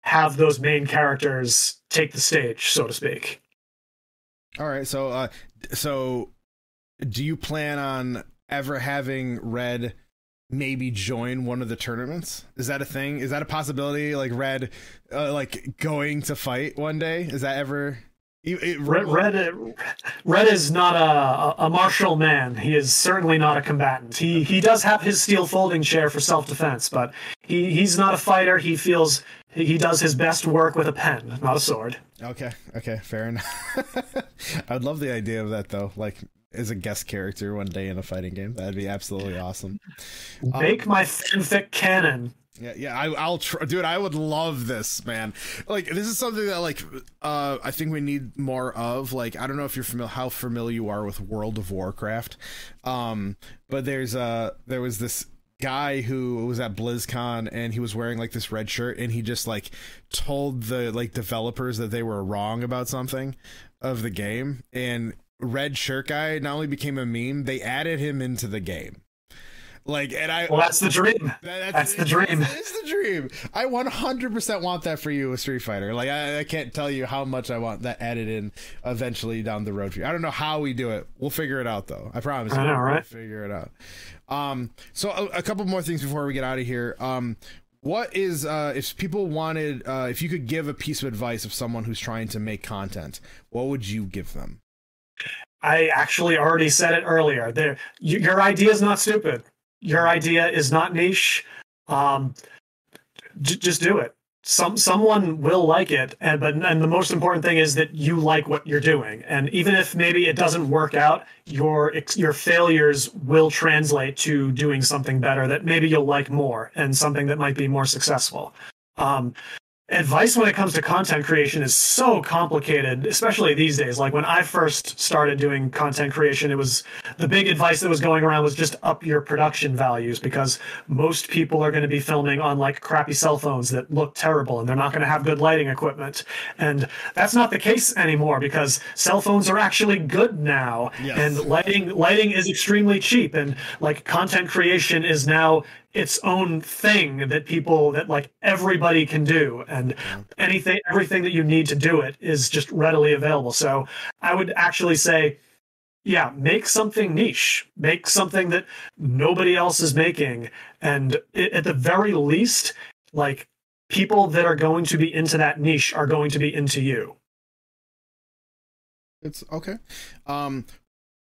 have those main characters take the stage, so to speak. All right, so do you plan on ever having Red maybe join one of the tournaments? Is that a thing? Is that a possibility? Like, Red like going to fight one day? Is that ever Red is not a martial man. He is certainly not a combatant. He does have his steel folding chair for self-defense, but he's not a fighter. He feels he does his best work with a pen, not a sword. Okay, fair enough. I'd love the idea of that, though. Like, as a guest character one day in a fighting game. That'd be absolutely awesome. Make my fanfic canon. Yeah, I'll try, dude. I would love this, man. Like, this is something that, like, I think we need more of. Like, I don't know if you're how familiar you are with World of Warcraft, but there was this guy who was at BlizzCon, and he was wearing, like, this red shirt, and he just, like, told the, like, developers that they were wrong about something of the game, and red shirt guy not only became a meme, they added him into the game. Like, and that's the dream. That's the dream. It's the dream. I 100% want that for you with Street Fighter. Like, I can't tell you how much I want that added in eventually down the road for you. I don't know how we do it. We'll figure it out, though. I promise. I know, right? We'll figure it out. So a couple more things before we get out of here. What is, if people wanted, if you could give a piece of advice of someone who's trying to make content, what would you give them? I actually already said it earlier. Your idea is not stupid. Your idea is not niche. Just do it. Someone will like it, and the most important thing is that you like what you're doing. And even if maybe it doesn't work out, your failures will translate to doing something better that maybe you'll like more, and something that might be more successful. advice when it comes to content creation is so complicated, especially these days. Like when I first started doing content creation, it was the big advice that was going around was just up your production values, because most people are going to be filming on like crappy cell phones that look terrible, and they're not going to have good lighting equipment. And that's not the case anymore, because cell phones are actually good now. Yes. And lighting is extremely cheap, and like content creation is now its own thing that like everybody can do, and everything that you need to do it is just readily available. So I would actually say, yeah, make something niche, make something that nobody else is making, and at the very least, like people that are going to be into that niche are going to be into you. It's okay.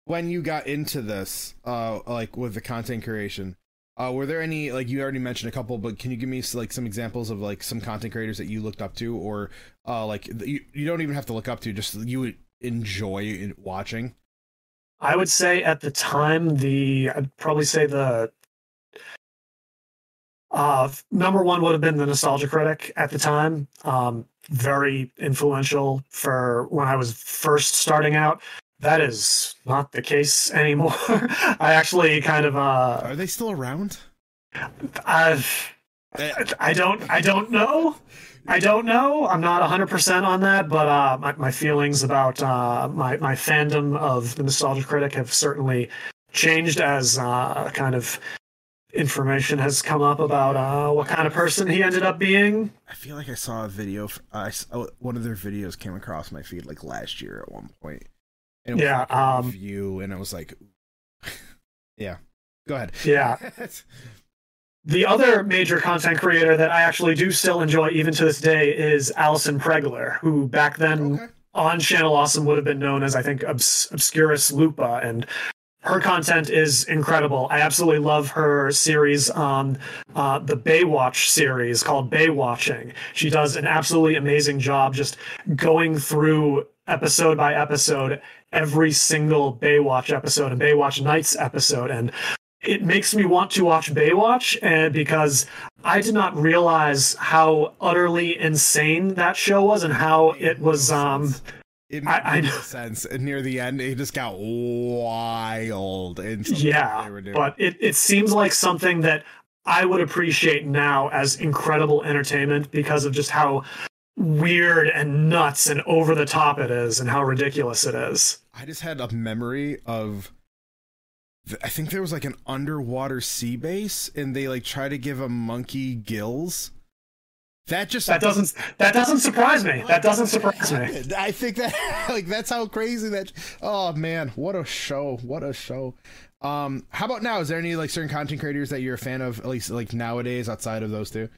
When you got into this, like with the content creation, were there any, like you already mentioned a couple, but can you give me like some examples of like some content creators that you looked up to, or like you don't even have to look up to, just you would enjoy watching? I would say at the time, I'd probably say the number one would have been the Nostalgia Critic at the time. Very influential for when I was first starting out. That is not the case anymore. I actually kind of are they still around? I don't know. I don't know. I'm not 100% on that, but my feelings about my fandom of the Nostalgia Critic have certainly changed as kind of information has come up about what kind of person he ended up being. I feel like I saw a video. One of their videos came across my feed like last year at one point. And it was like a review, and I was like, yeah, go ahead. Yeah. The other major content creator that I actually do still enjoy even to this day is Alison Pregler, who back then on Channel Awesome would have been known as, I think, Obscurus Lupa, and her content is incredible. I absolutely love her series on the Baywatch series called Baywatching. She does an absolutely amazing job just going through episode by episode every single Baywatch episode and Baywatch Nights episode, and it makes me want to watch Baywatch, and because I did not realize how utterly insane that show was, and how it was it made no sense. And near the end, it just got wild. Yeah, but it seems like something that I would appreciate now as incredible entertainment, because of just how weird and nuts and over the top it is, and how ridiculous it is. I just had a memory of, I think there was like an underwater sea base, and they like try to give a monkey gills. That doesn't surprise me. That doesn't surprise me. I think that like that's how crazy that. Oh man, what a show! What a show! How about now? Is there any like certain content creators that you're a fan of, at least like nowadays, outside of those two?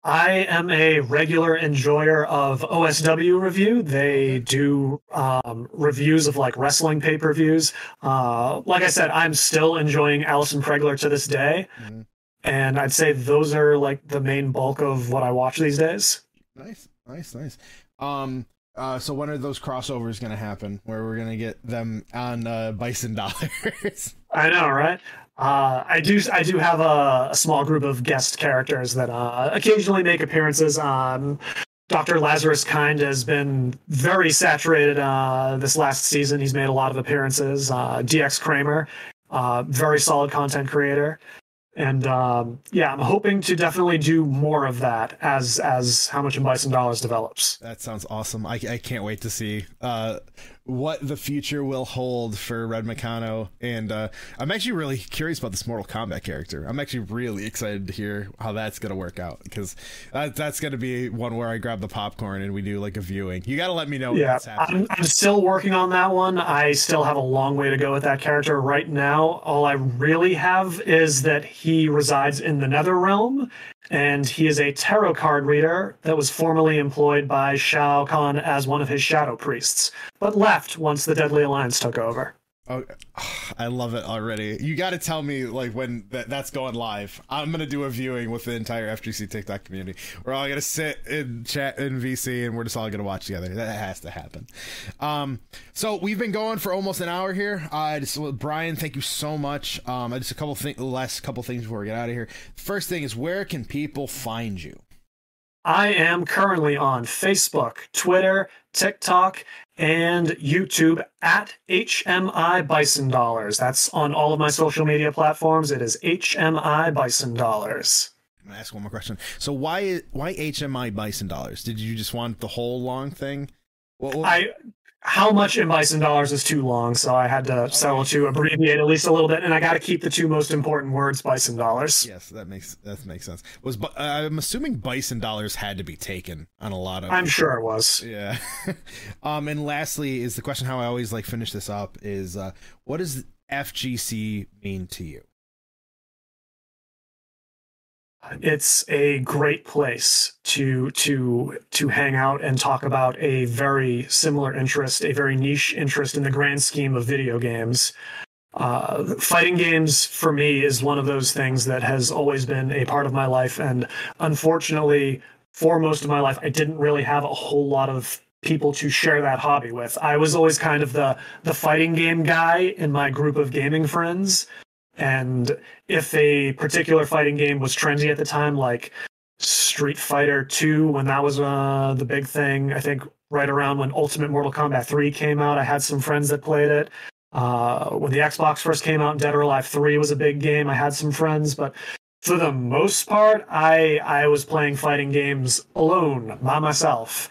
I am a regular enjoyer of OSW Review. They do reviews of like wrestling pay-per-views. Like I said, I'm still enjoying Alison Pregler to this day. Mm-hmm. And I'd say those are like the main bulk of what I watch these days. Nice. So when are those crossovers going to happen, where we're going to get them on Bison Dollars? I know, right? I do have a small group of guest characters that occasionally make appearances. Dr. Lazarus Kind has been very saturated this last season. He's made a lot of appearances. DX Kramer, very solid content creator. And yeah, I'm hoping to definitely do more of that as How Much in Bison Dollars develops. That sounds awesome. I can't wait to see what the future will hold for Red Meccano. And I'm actually really curious about this Mortal Kombat character. I'm actually really excited to hear how that's going to work out, because that's going to be one where I grab the popcorn and we do like a viewing. You got to let me know what's happening. I'm still working on that one. I still have a long way to go with that character. Right now, all I really have is that he resides in the Nether Realm, and he is a tarot card reader that was formerly employed by Shao Kahn as one of his shadow priests, but left once the Deadly Alliance took over. Oh, I love it already. You got to tell me like when that's going live. I'm going to do a viewing with the entire FGC TikTok community. We're all going to sit and chat in VC, and we're just all going to watch together. That has to happen. So we've been going for almost an hour here. Bryan, thank you so much. Just a last couple things before we get out of here. First thing is, where can people find you? I am currently on Facebook, Twitter, TikTok, and YouTube at HMIBisonDollars. That's on all of my social media platforms. It is HMIBisonDollars. I'm gonna ask one more question. So why HMIBisonDollars? Did you just want the whole long thing? How much in Bison Dollars is too long, so I had to settle to abbreviate at least a little bit, and I got to keep the two most important words, Bison Dollars. Yes, that makes sense. I'm assuming Bison Dollars had to be taken on a lot of. I'm sure it was. Yeah. And lastly, is the question how I always like finish this up is what does FGC mean to you? It's a great place to hang out and talk about a very similar interest, a very niche interest in the grand scheme of video games. Fighting games for me is one of those things that has always been a part of my life, and unfortunately, for most of my life, I didn't really have a whole lot of people to share that hobby with. I was always kind of the fighting game guy in my group of gaming friends. And if a particular fighting game was trendy at the time, like Street Fighter 2, when that was the big thing, I think right around when Ultimate Mortal Kombat 3 came out, I had some friends that played it. When the Xbox first came out, Dead or Alive 3 was a big game. I had some friends, but for the most part, I was playing fighting games alone, by myself.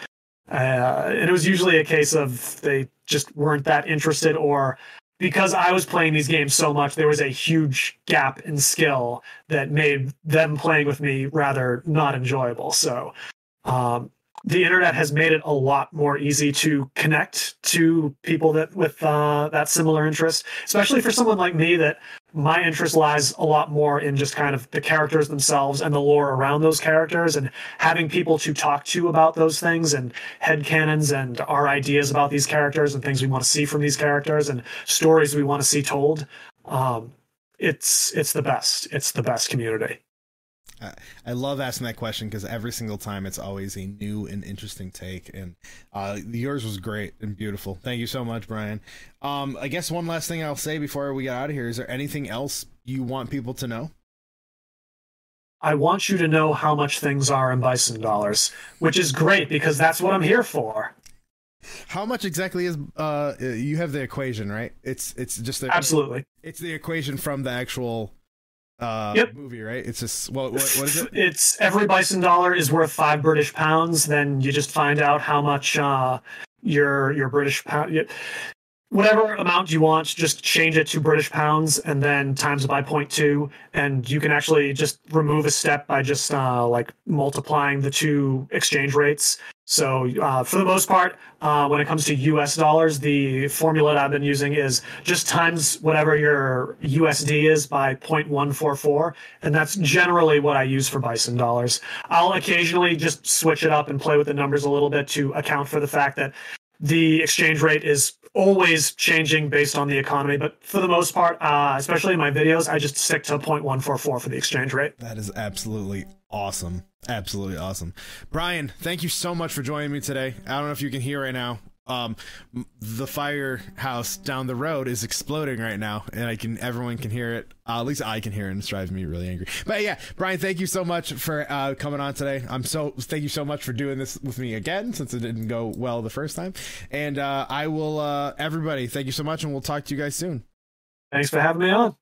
And it was usually a case of they just weren't that interested, or because I was playing these games so much, there was a huge gap in skill that made them playing with me rather not enjoyable. So the internet has made it a lot more easy to connect to people that with that similar interest, especially for someone like me that my interest lies a lot more in just kind of the characters themselves and the lore around those characters, and having people to talk to about those things and headcanons and our ideas about these characters and things we want to see from these characters and stories we want to see told. It's the best. It's the best community. I love asking that question because every single time it's always a new and interesting take, and yours was great and beautiful. Thank you so much, Bryan. I guess one last thing I'll say before we get out of here, is there anything else you want people to know? I want you to know how much things are in Bison Dollars, which is great because that's what I'm here for. How much exactly is you have the equation, right? It's just absolutely. It's the equation from the actual movie, right? It's just what is it? It's every Bison Dollar is worth £5 British. Then you just find out how much your British pound, whatever amount you want, just change it to British pounds and then times it by 0.2, and you can actually just remove a step by just like multiplying the two exchange rates. So for the most part, when it comes to US dollars, the formula that I've been using is just times whatever your USD is by 0.144, and that's generally what I use for Bison Dollars. I'll occasionally just switch it up and play with the numbers a little bit to account for the fact that the exchange rate is always changing based on the economy, but for the most part, especially in my videos, I just stick to 0.144 for the exchange rate. That is absolutely awesome. Absolutely awesome. Bryan, thank you so much for joining me today. I don't know if you can hear right now. The firehouse down the road is exploding right now, and everyone can hear it. At least I can hear it, and it's driving me really angry. But yeah, Bryan, thank you so much for coming on today. Thank you so much for doing this with me again, since it didn't go well the first time. And I will everybody, thank you so much, and we'll talk to you guys soon. Thanks for having me on.